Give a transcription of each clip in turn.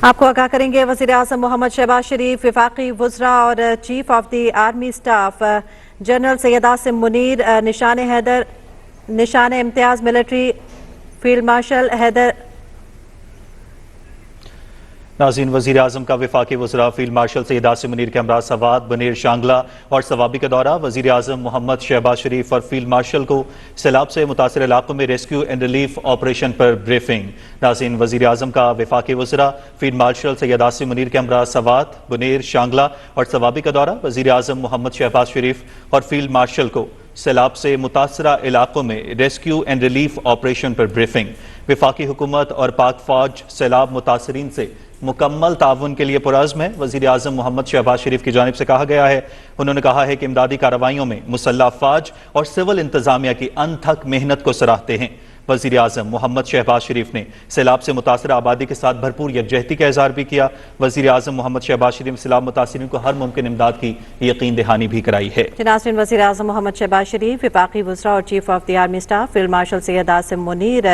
आपको आगाह करेंगे वज़ीर आज़म मोहम्मद शहबाज शरीफ, वफाकी वज़रा और chief of the army staff general Syed Asim Munir, निशान इम्तियाज़ मिलिट्री फील्ड मार्शल हैदर। नाज़रीन, वज़ीर आज़म का वफाकी वज़रा फील्ड मार्शल सैयद आसिम मुनीर के हमरा सवात बनेर शांगला और सवाबी का दौरा। वज़ीर आज़म मोहम्मद शहबाज शरीफ और फील्ड मार्शल को सैलाब से मुतासर इलाकों में रेस्क्यू एंड रिलीफ ऑपरेशन पर ब्रीफिंग। नाज़रीन, वज़ीर आज़म का वफाकी वज़रा फील्ड मार्शल सैयद आसिम मुनीर के हमरा सवात बनेर शांगला और सवाबी का दौरा। वज़ीर आज़म मोहम्मद शहबाज शरीफ और फील्ड मार्शल को सैलाब से मुतासरा इलाकों में रेस्क्यू एंड रिलीफ ऑपरेशन पर ब्रीफिंग। वफाकी हुकूमत और पाक फौज सैलाब मुतासरीन से मुकम्मल ताउन के लिए पुरअज़्म है। वज़ीर आज़म मोहम्मद शहबाज शरीफ की जानिब से कहा गया है, उन्होंने कहा है कि इमदादी कार्रवाइयों में मुसल्लह अफ़वाज और सिविल इंतज़ामिया की अनथक मेहनत को सराहते हैं। वज़ीर आज़म मोहम्मद शहबाज शरीफ ने सैलाब से मुतासर आबादी के साथ भरपूर यकजहती का इज़हार भी किया। वज़ीर आज़म मोहम्मद शहबाज शरीफ ने सैलाब मुतासरीन को हर मुमकिन इमदाद की यकीन दहानी भी कराई है। नाज़रीन, वज़ीर आज़म मोहम्मद शहबाज शरीफ, वफाकी वज़रा और chief of the army staff field marshal Syed Asim Munir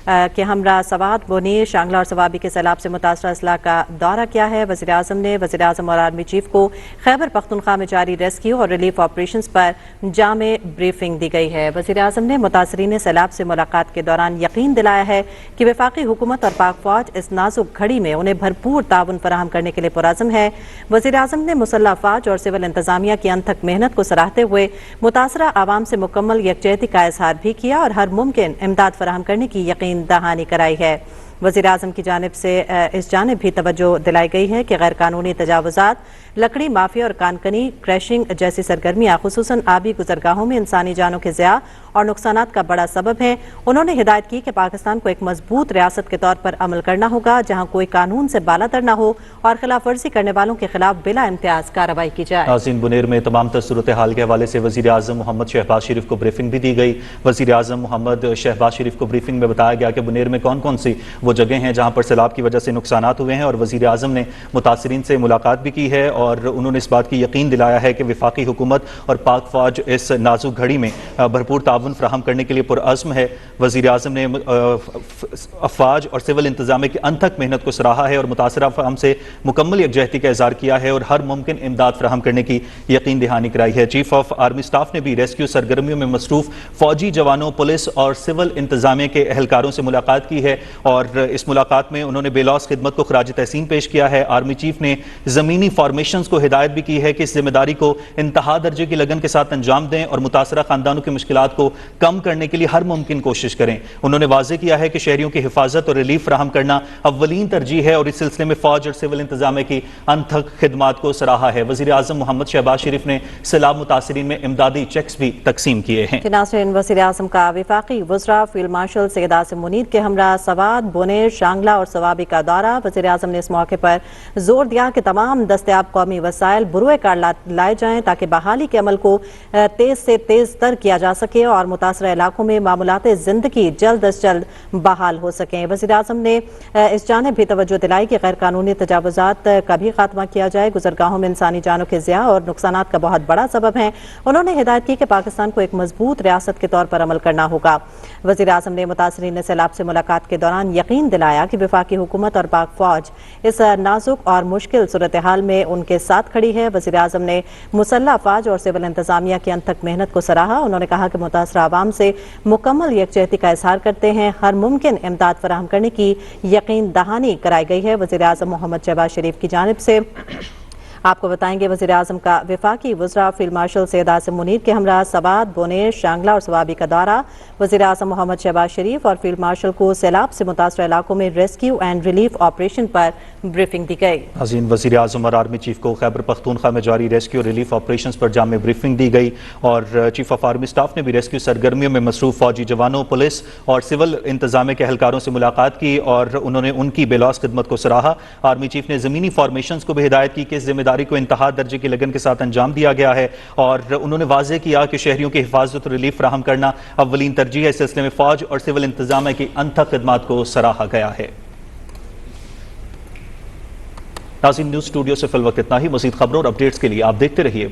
के हमरा सवात बनीर शांगला और सवाबी के सैलाब से मुतासरा अजला का दौरा किया है। वज़ीर आज़म ने वज़ीर आज़म और आर्मी चीफ को खैबर पख्तूनख्वा में जारी रेस्क्यू और रिलीफ ऑपरेशन पर जामे ब्रीफिंग दी गई है। वज़ीर आज़म ने मुतासरीन सैलाब से मुलाकात के दौरान यकीन दिलाया है कि वफाकी हुकूमत और पाक फौज इस नाजुक घड़ी में उन्हें भरपूर ताउन फराहम करने के लिए पुरअज़्म है। वज़ीर आज़म ने मुसल्लह अफ़वाज और सिविल इंतज़ामिया की अनथक मेहनत को सराहते हुए मुतासरा आवाम से मुकम्मल यकजहती का इज़हार भी किया और हर मुमकिन इमदाद फराहम करने की यकीन दहानी कराई है। वज़ीर आज़म की जानिब से इस जानिब भी तवज्जो दिलाई गई है कि गैर कानूनी तजावुज़ात, लकड़ी माफिया और कानकनी क्रैशिंग जैसी सरगर्मियाँ खुसूसन आबी गुजरगाहों में इंसानी जानों के ज़िया और नुकसानात का बड़ा सबब है। उन्होंने हिदायत की कि पाकिस्तान को एक मजबूत रियासत के तौर पर अमल करना होगा जहाँ कोई कानून से बालातर न हो और खिलाफ वर्जी करने वालों के खिलाफ बिला इम्तियाज कार्रवाई की जाए। नाज़रीन, बुनेर में तमाम सूरत हाल के हवाले से वज़ीर आज़म मोहम्मद शहबाज शरीफ को ब्रीफिंग भी दी गई। वज़ीर आज़म मोहम्मद शहबाज शरीफ को ब्रीफिंग में बताया गया कि बुनेर में कौन कौन सी वो जगह हैं जहाँ पर सैलाब की वजह से नुकसानात हुए हैं और वज़ीर आज़म ने मुतासरीन से मुलाकात भी की है और उन्होंने इस बात की यकीन दिलाया है कि वफाकी हुकूमत और पाक फौज इस नाजुक घड़ी में भरपूर ताउन फराहम करने के लिए पुरअज़्म है। वज़ीर आज़म ने अफ़वाज और सिविल इंतज़ामिया की अनथक मेहनत को सराहा है और मुतासरा अवाम से मुकम्मल यकजहती का इज़हार किया है और हर मुमकिन इमदाद फराहम करने की यकीन दहानी कराई है। चीफ ऑफ आर्मी स्टाफ ने भी रेस्क्यू सरगर्मियों में मसरूफ फौजी जवानों, पुलिस और सिविल इंतज़ामिया के एहलकारों से मुलाकात की है और इस मुलाकात में उन्होंने बेलौस खिदमत को खराज तहसीन पेश किया है। आर्मी चीफ ने ज़मीनी फॉर्मेशंस को हिदायत भी की है कि इस जिम्मेदारी को इंतहा दर्जे की लगन के साथ अंजाम दें और मुतासरा खानदानों की मुश्किलात को कम करने के लिए हर मुमकिन कोशिश करें। उन्होंने वाज़ेह किया है कि शहरियों की हिफाजत और रिलीफ फराहम करना अव्वलीन तरजीह है और इस सिलसिले में फौज और सिविल इंतजामिया की अनथक खिदमात को सराहा है। वज़ीर आज़म मोहम्मद शहबाज शरीफ ने सैलाब मुतासरीन में इमदादी चेक्स भी तकसीम किए हैं। नाज़रीन, वज़ीर आज़म का वफाकी वज़रा फील्ड मार्शल सैयद आसिम मुनीर के हमरा सवात बोनेर शांगला और सवाबी का दौरा। वज़ीर आज़म ने इस मौके पर जोर दिया कि तमाम दस्तयाब कौमी वसाइल बुरुए कार लाए जाएं ताकि बहाली के अमल को तेज से तेज तर किया जा सके और मुतासरा इलाकों में मामूलात ज़िंदगी जल्द अज जल्द बहाल हो सकें। वज़ीर आज़म ने इस जानिब भी तवज्जो दिलाई कि गैर कानूनी तजावुज़ात का भी खात्मा किया जाए, गुजरगाहों में इंसानी जानों के ज़िया और नुकसानात का बहुत बड़ा सबब है। उन्होंने हिदायत की कि पाकिस्तान को एक मजबूत रियासत के तौर पर अमल करना होगा। वज़ीर आज़म ने मुतासरीन सैलाब से मुलाकात के दौरान यकीन दिलाया कि वफाकी हुकूमत और पाक फौज इस नाजुक और मुश्किल सूरत हाल में उनके साथ खड़ी है। वज़ीर आज़म ने मुसल्लह अफ़वाज और सिविल इंतज़ामिया की अनथक मेहनत को सराहा। उन्होंने कहा कि मुतासरा आवाम से मुकम्मल यकजहती का इज़हार करते हैं, हर मुमकिन इमदाद फराहम करने की यकीन दहानी कराई गई है। वज़ीर आज़म मोहम्मद शहबाज शरीफ की जानिब से आपको बताएंगे वज़ीर आज़म का वफाकी वज़रा फील्ड मार्शल सैयद आसिम मुनीर के हमरा सवात बोनेर शांगला और सवाबी का दौरा। वज़ीर आज़म मोहम्मद शहबाज शरीफ और फील्ड मार्शल को सैलाब से मुतासरा इलाकों में रेस्क्यू एंड रिलीफ ऑपरेशन पर ब्रीफिंग दी गई। नाज़रीन, वज़ीर आज़म और आर्मी चीफ को खैबर पख्तूनख्वा में जारी रेस्क्यू और रिलीफ ऑपरेशन पर जामे ब्रीफिंग दी गई और चीफ ऑफ आर्मी स्टाफ ने भी रेस्क्यू सरगर्मियों में मसरूफ फौजी जवानों, पुलिस और सिविल इंतजामिया के एहलकारों से मुलाकात की और उन्होंने उनकी बेलौस खिदमत को सराहा। आर्मी चीफ ने ज़मीनी फॉर्मेशन को भी हिदायत की कि इस जिम्मेदारी को इंतहा दर्जे की लगन के साथ अंजाम दिया गया है और उन्होंने वाज़ेह किया कि शहरियों की हिफाजत और रिलीफ फराहम करना अव्वलीन तरजीह है। इस सिलसिले में फौज और सिविल इंतजामिया की अनथक खिदमात को सराहा गया है। नाज़रीन, न्यूज़ स्टूडियो से फिल वक्त इतना ही। मज़ीद खबरों और अपडेट्स के लिए आप देखते रहिए